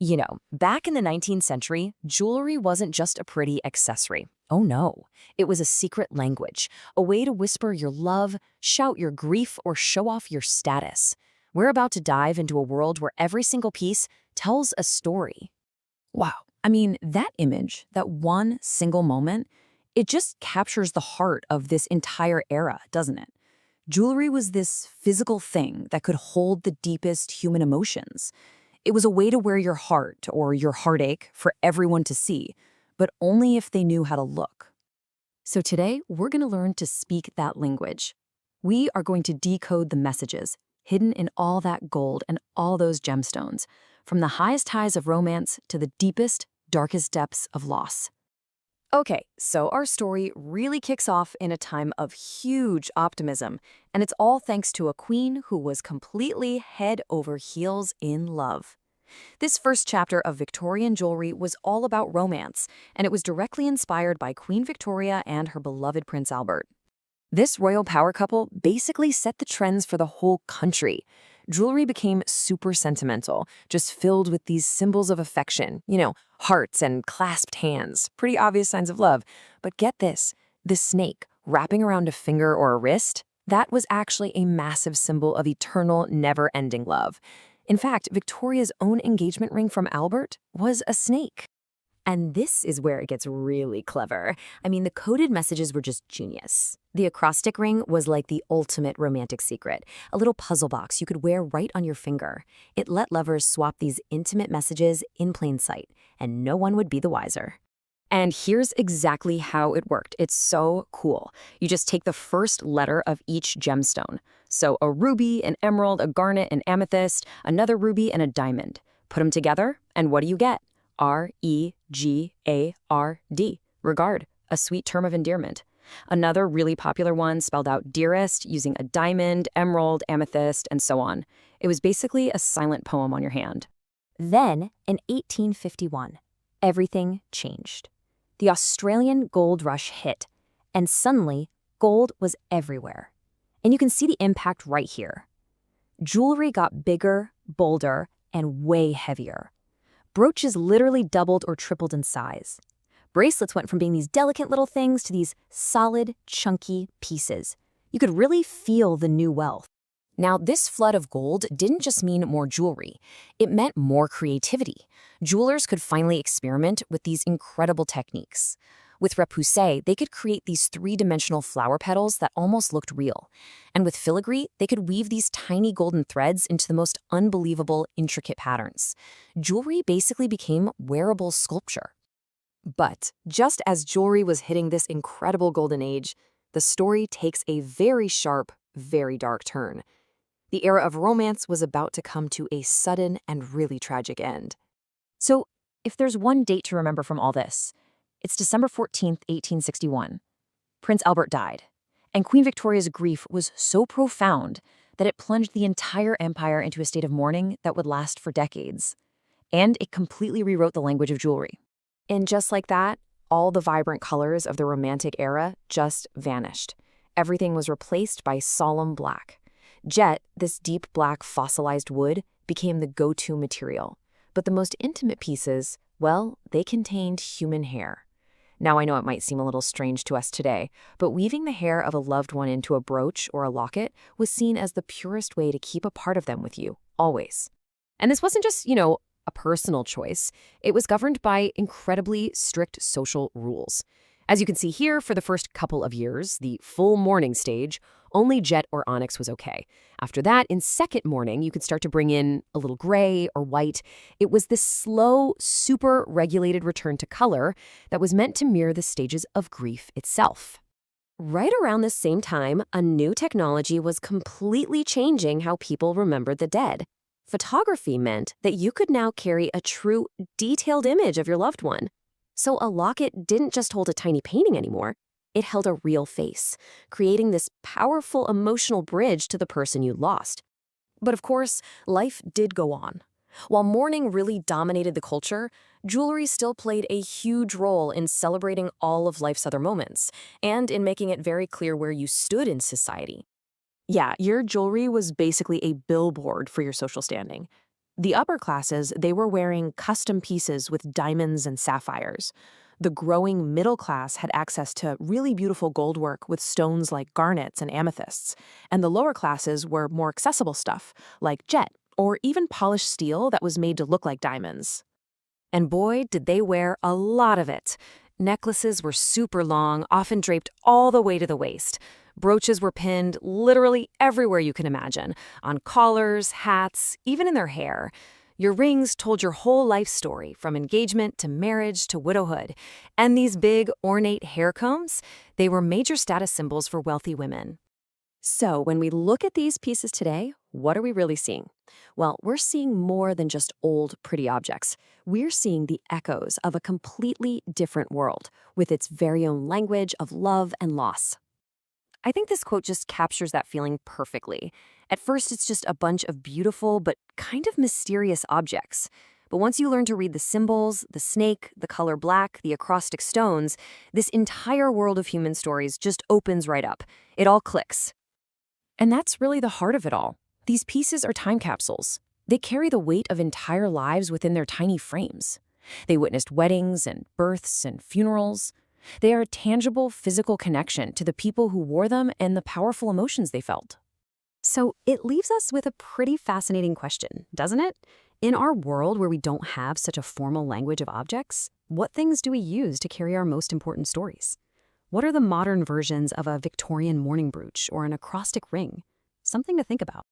Back in the 19th century, jewelry wasn't just a pretty accessory. Oh no, it was a secret language, a way to whisper your love, shout your grief, or show off your status. We're about to dive into a world where every single piece tells a story. Wow. I mean, that image, that one single moment, it just captures the heart of this entire era, doesn't it? Jewelry was this physical thing that could hold the deepest human emotions. It was a way to wear your heart or your heartache for everyone to see, but only if they knew how to look. So today, we're going to learn to speak that language. We are going to decode the messages hidden in all that gold and all those gemstones, from the highest highs of romance to the deepest, darkest depths of loss. Okay, so our story really kicks off in a time of huge optimism, and it's all thanks to a queen who was completely head over heels in love. This first chapter of Victorian jewelry was all about romance, and it was directly inspired by Queen Victoria and her beloved Prince Albert. This royal power couple basically set the trends for the whole country. Jewelry became super sentimental, just filled with these symbols of affection, hearts and clasped hands, pretty obvious signs of love. But get this snake wrapping around a finger or a wrist, that was actually a massive symbol of eternal, never-ending love. In fact, Victoria's own engagement ring from Albert was a snake. And this is where it gets really clever. I mean, the coded messages were just genius. The acrostic ring was like the ultimate romantic secret, a little puzzle box you could wear right on your finger. It let lovers swap these intimate messages in plain sight, and no one would be the wiser. And here's exactly how it worked. It's so cool. You just take the first letter of each gemstone. So a ruby, an emerald, a garnet, an amethyst, another ruby, and a diamond. Put them together, and what do you get? R-E-G-A-R-D, regard, a sweet term of endearment. Another really popular one spelled out dearest using a diamond, emerald, amethyst, and so on. It was basically a silent poem on your hand. Then, in 1851, everything changed. The Australian gold rush hit, and suddenly, gold was everywhere. And you can see the impact right here. Jewelry got bigger, bolder, and way heavier. Brooches literally doubled or tripled in size. Bracelets went from being these delicate little things to these solid, chunky pieces. You could really feel the new wealth. Now, this flood of gold didn't just mean more jewelry. It meant more creativity. Jewelers could finally experiment with these incredible techniques. With repoussé, they could create these three-dimensional flower petals that almost looked real. And with filigree, they could weave these tiny golden threads into the most unbelievable, intricate patterns. Jewelry basically became wearable sculpture. But just as jewelry was hitting this incredible golden age, the story takes a very sharp, very dark turn. The era of romance was about to come to a sudden and really tragic end. So, if there's one date to remember from all this, it's December 14th, 1861. Prince Albert died, and Queen Victoria's grief was so profound that it plunged the entire empire into a state of mourning that would last for decades. And it completely rewrote the language of jewelry. And just like that, all the vibrant colors of the Romantic era just vanished. Everything was replaced by solemn black. Jet, this deep black fossilized wood, became the go-to material. But the most intimate pieces, well, they contained human hair. Now I know it might seem a little strange to us today, but weaving the hair of a loved one into a brooch or a locket was seen as the purest way to keep a part of them with you, always. And this wasn't just, a personal choice. It was governed by incredibly strict social rules. As you can see here, for the first couple of years, the full mourning stage, only jet or onyx was okay. After that, in second mourning, you could start to bring in a little gray or white. It was this slow, super regulated return to color that was meant to mirror the stages of grief itself. Right around this same time, a new technology was completely changing how people remembered the dead. Photography meant that you could now carry a true, detailed image of your loved one. So a locket didn't just hold a tiny painting anymore. It held a real face, creating this powerful emotional bridge to the person you lost. But of course, life did go on. While mourning really dominated the culture, jewelry still played a huge role in celebrating all of life's other moments, and in making it very clear where you stood in society. Yeah, your jewelry was basically a billboard for your social standing. The upper classes, they were wearing custom pieces with diamonds and sapphires. The growing middle class had access to really beautiful gold work with stones like garnets and amethysts. And the lower classes were more accessible stuff, like jet, or even polished steel that was made to look like diamonds. And boy, did they wear a lot of it. Necklaces were super long, often draped all the way to the waist. Brooches were pinned literally everywhere you can imagine, on collars, hats, even in their hair. Your rings told your whole life story, from engagement to marriage to widowhood. And these big, ornate hair combs, they were major status symbols for wealthy women. So when we look at these pieces today, what are we really seeing? Well, we're seeing more than just old, pretty objects. We're seeing the echoes of a completely different world, with its very own language of love and loss. I think this quote just captures that feeling perfectly. At first, it's just a bunch of beautiful but kind of mysterious objects. But once you learn to read the symbols, the snake, the color black, the acrostic stones, this entire world of human stories just opens right up. It all clicks. And that's really the heart of it all. These pieces are time capsules. They carry the weight of entire lives within their tiny frames. They witnessed weddings and births and funerals. They are a tangible, physical connection to the people who wore them and the powerful emotions they felt. So it leaves us with a pretty fascinating question, doesn't it? In our world where we don't have such a formal language of objects, what things do we use to carry our most important stories? What are the modern versions of a Victorian mourning brooch or an acrostic ring? Something to think about.